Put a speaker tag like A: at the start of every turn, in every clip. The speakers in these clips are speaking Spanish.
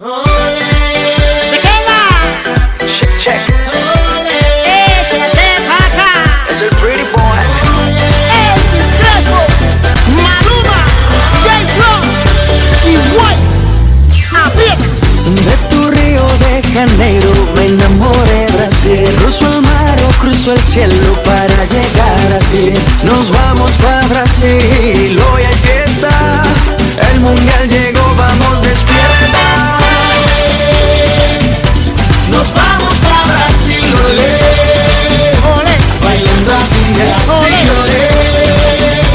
A: ¿De qué va?
B: Check, check.
A: Échate pa' acá.
B: Es el pretty boy.
A: Elvis Crespo, Maluma, J-Flow y White. Aprieta.
C: De tu Río de Janeiro me enamoré Brasil. Cruzo el mar o cruzo el cielo para llegar a ti. Nos vamos pa' Brasil, hoy hay fiesta. El mundial llegó, vamos despierta. Nos vamos pa' Brasil, olé,
A: Olé,
C: bailando así, así, olé.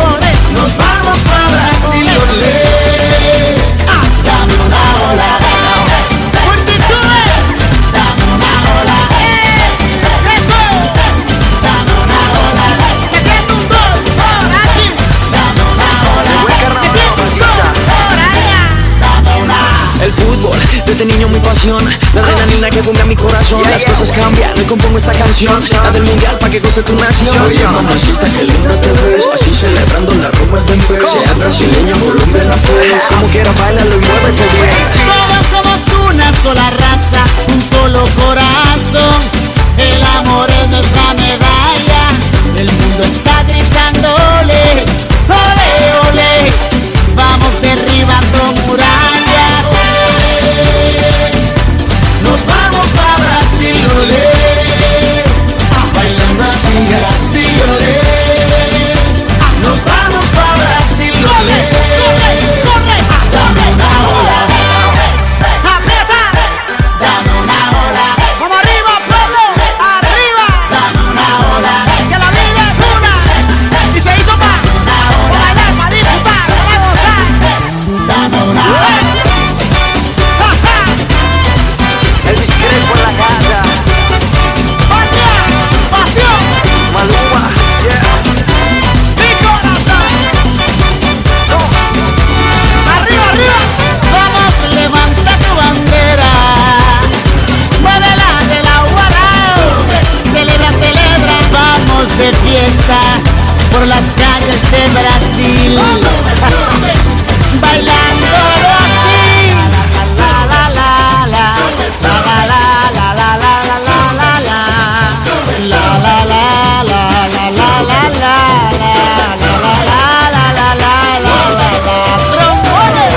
A: olé.
C: Nos vamos pa' Brasil, olé. Dame una ola,
A: Multitudes.
C: dame una ola,
A: Crespo.
C: dame una ola,
A: Que tiene un gol por aquí.
C: dame una ola,
B: Buen
A: Que
B: carnaval,
A: tiene un
B: mamacita.
A: gol por allá.
C: dame una. El fútbol, desde niño mi pasión. La adrenalina que bombea mi corazón.
B: Yeah,
C: Las
B: yeah.
C: cosas cambian, hoy compongo esta canción. La del mundial pa' que goce tu nación.
B: Oye,
C: mamacita, qué linda te ves. Así celebrando la Roma del vez. Sea brasileña, Colombia, la pues. Como quiera, bailalo y muévete bien.
A: Todos somos una sola raza, un solo corazón. El amor es nuestra medalla. El mundo está gritándole, ole, ole. Vamos derribando murallas.
C: Nos vamos pa' Brasil, olé. Bailando así, así, olé. Nos vamos pa' Brasil,
A: ¡Corre,
C: olé.
A: corre, corre!
C: Dame una ola,
A: ¡Aprieta!
C: dame una ola,
A: ¡Vamos arriba, pueblo! ¡Arriba!
C: dame una ola,
A: ¡Que la vida es una! ¡Y se hizo pa' bailar, pa' disfrutar, pa' gozar!
C: dame una ola.
A: ¡Ja, ja!
B: Elvis Crespo en la casa.
A: ¡Patria! ¡Pasión!
B: Maluma, yeah.
A: ¡Mi corazón! ¡Arriba, arriba! ¡Vamos, levanta tu bandera! ¡Muévela de lado a lado! ¡Celebra, celebra! ¡Vamos de fiesta por las calles de Brasil! ¡Bailando así! ¡La, la, la, la! ¡La, la, la, la, la, la, la, la, la! ¡La, la, la, la, la, la, la, la, la! ¡Trombones!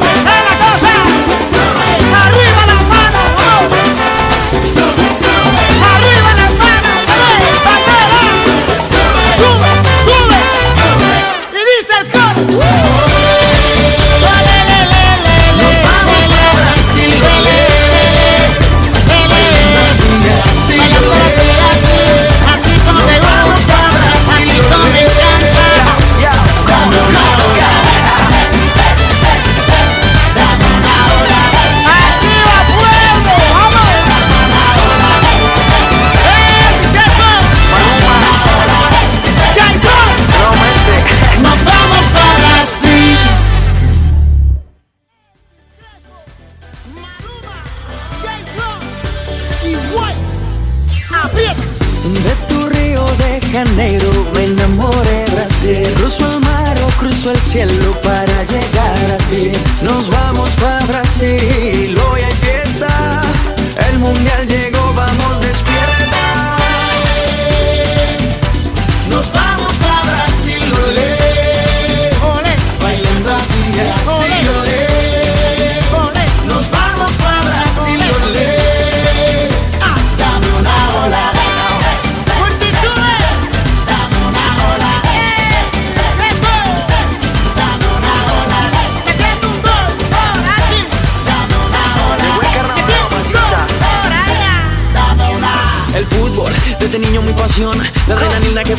A: ¡Es la cosa! ¡Arriba las manos! ¡Arriba las manos! ¡Bandera! ¡Sube, sube! Y dice el coro.
C: Nos vamos pa' Brasil, olé.
A: Bailando así, así como te gusta, así como me encanta.
C: Dame una ola, dame una ola,
A: ¡Arriba, pueblo! ¡Vamos!
B: Nuevamente.
A: ¡Nos vamos para Brasil! Maluma, J-Flow y White. ¡Aprieta!
C: De tu Río de Janeiro me enamoré Brasil. Cruzo el mar o cruzo el cielo para llegar a ti. Nos vamos pa' Brasil, hoy hay fiesta. El mundial llegó, vamos despierta. Nos vamos pa' Brasil, olé.
A: ¡Olé,
C: Bailando así, así, olé.
A: olé!
C: Nos vamos pa' Brasil, olé. Dame una ola,
A: ¡Multitudes!
C: dame una ola,
A: ¡Crespo!
C: dame una ola,
A: ¡Que tiene un gol por aquí!
C: dame una ola,
B: Buen carnaval, mamacita.
A: ¡Por allá!
C: dame una. El fútbol, desde niño mi pasión. La adrenalina que